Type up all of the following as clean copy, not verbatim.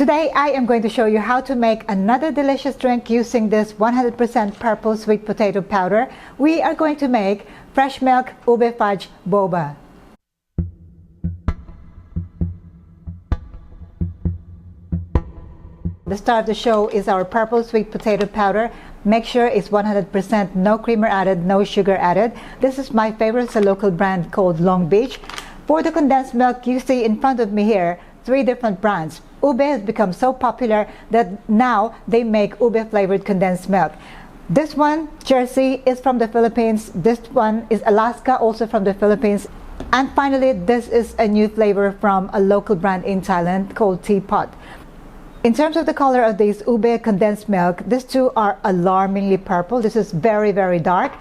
Today I am going to show you how to make another delicious drink using this 100% purple sweet potato powder. We are going to make fresh milk ube fudge boba. The star of the show is our purple sweet potato powder. Make sure it's 100% no creamer added, no sugar added. This is my favorite. It's a local brand called Long Beach. For the condensed milk, you see in front of me here 3 different brands. Ube has become so popular that now they make ube flavored condensed milk. This one, Jersey, is from the Philippines. This one is Alaska, also from the Philippines. And finally, this is a new flavor from a local brand in Thailand called Teapot. In terms of the color of these ube condensed milk, these two are alarmingly purple. This is very, very dark.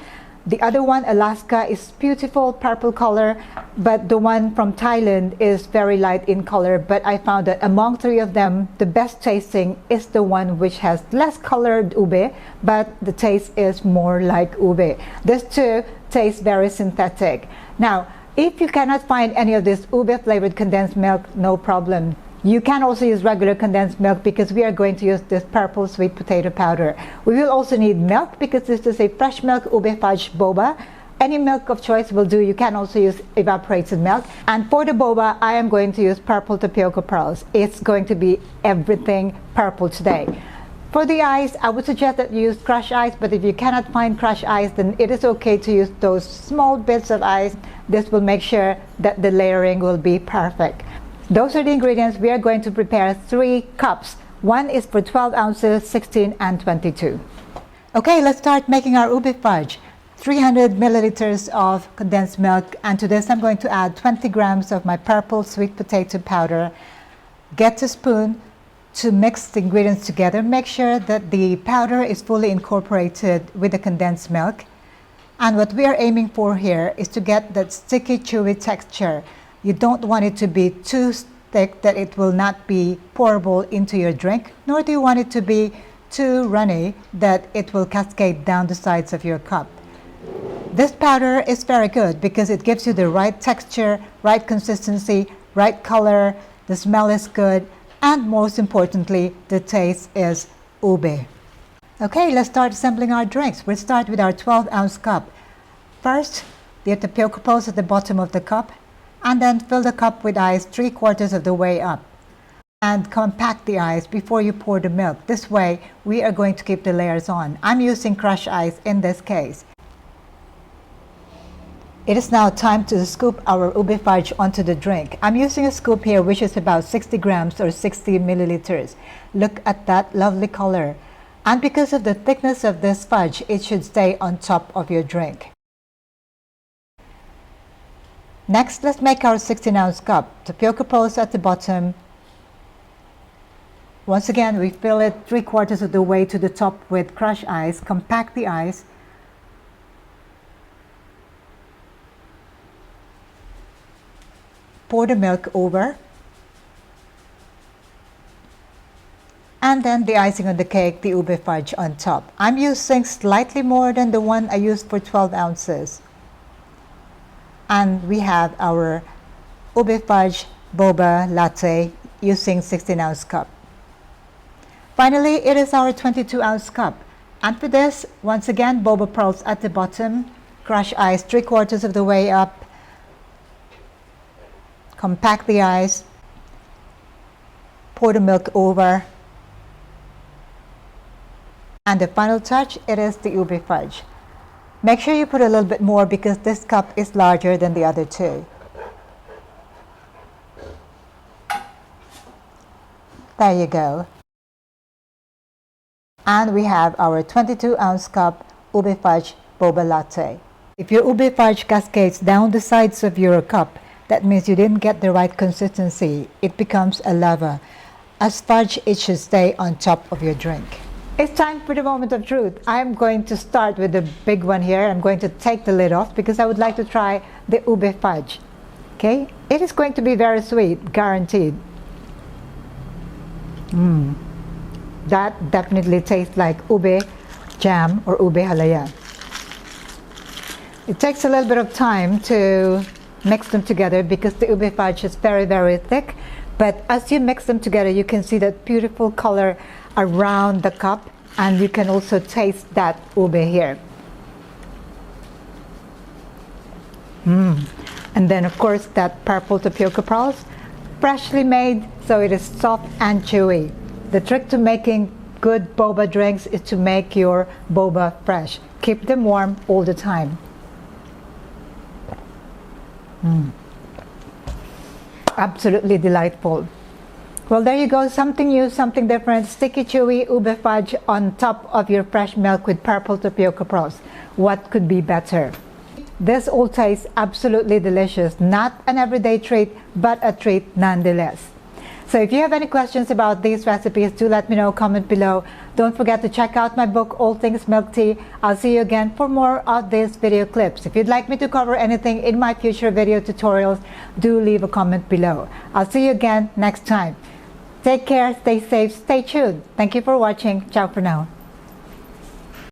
The other one, Alaska, is beautiful purple color, but the one from Thailand is very light in color. But I found that among 3 of them, the best tasting is the one which has less colored ube, but the taste is more like ube. These two taste very synthetic. Now, if you cannot find any of this ube flavored condensed milk, no problem. You can also use regular condensed milk because we are going to use this purple sweet potato powder. We will also need milk because this is a fresh milk ube fudge boba. Any milk of choice will do. You can also use evaporated milk. And for the boba, I am going to use purple tapioca pearls. It's going to be everything purple today. For the ice, I would suggest that you use crushed ice, but if you cannot find crushed ice, then it is okay to use those small bits of ice. This will make sure that the layering will be perfect. Those are the ingredients. We are going to prepare 3 cups. One is for 12 ounces, 16 and 22. Okay, let's start making our ube fudge. 300 milliliters of condensed milk, and to this I'm going to add 20 grams of my purple sweet potato powder. Get a spoon to mix the ingredients together. Make sure that the powder is fully incorporated with the condensed milk. And what we are aiming for here is to get that sticky, chewy texture. You don't want it to be too thick that it will not be pourable into your drink, nor do you want it to be too runny that it will cascade down the sides of your cup. This powder is very good because it gives you the right texture, right consistency, right color, the smell is good, and most importantly, the taste is ube. Okay, let's start assembling our drinks. We'll start with our 12-ounce cup. First, the tapioca pearls at the bottom of the cup, and then fill the cup with ice 3/4 of the way up. And compact the ice before you pour the milk. This way, we are going to keep the layers on. I'm using crushed ice in this case. It is now time to scoop our ube fudge onto the drink. I'm using a scoop here which is about 60 grams or 60 milliliters. Look at that lovely color. And because of the thickness of this fudge, it should stay on top of your drink. Next, let's make our 16-ounce cup. Tapioca pearls at the bottom. Once again, we fill it 3/4 of the way to the top with crushed ice. Compact the ice. Pour the milk over. And then the icing on the cake, the ube fudge on top. I'm using slightly more than the one I used for 12 ounces. And we have our ube fudge boba latte using 16-ounce cup. Finally, it is our 22-ounce cup. And for this, once again, boba pearls at the bottom, crushed ice 3/4 of the way up, compact the ice, pour the milk over, and the final touch, it is the ube fudge. Make sure you put a little bit more because this cup is larger than the other 2. There you go. And we have our 22-ounce cup ube fudge boba latte. If your ube fudge cascades down the sides of your cup, that means you didn't get the right consistency. It becomes a lava. As fudge, it should stay on top of your drink. It's time for the moment of truth. I'm going to start with the big one here. I'm going to take the lid off because I would like to try the ube fudge. Okay, it is going to be very sweet, guaranteed. That definitely tastes like ube jam or ube halaya. It takes a little bit of time to mix them together because the ube fudge is very, very thick. But as you mix them together, you can see that beautiful color around the cup, and you can also taste that ube here. And then of course that purple tapioca pearls, freshly made, so it is soft and chewy. The trick to making good boba drinks is to make your boba fresh. Keep them warm all the time. Absolutely delightful. Well, there you go, something new, something different. Sticky chewy ube fudge on top of your fresh milk with purple tapioca pearls. What could be better? This all tastes absolutely delicious. Not an everyday treat, but a treat nonetheless. So if you have any questions about these recipes, do let me know, comment below. Don't forget to check out my book, All Things Milk Tea. I'll see you again for more of these video clips. If you'd like me to cover anything in my future video tutorials, do leave a comment below. I'll see you again next time. Take care, stay safe, stay tuned. Thank you for watching. Ciao for now.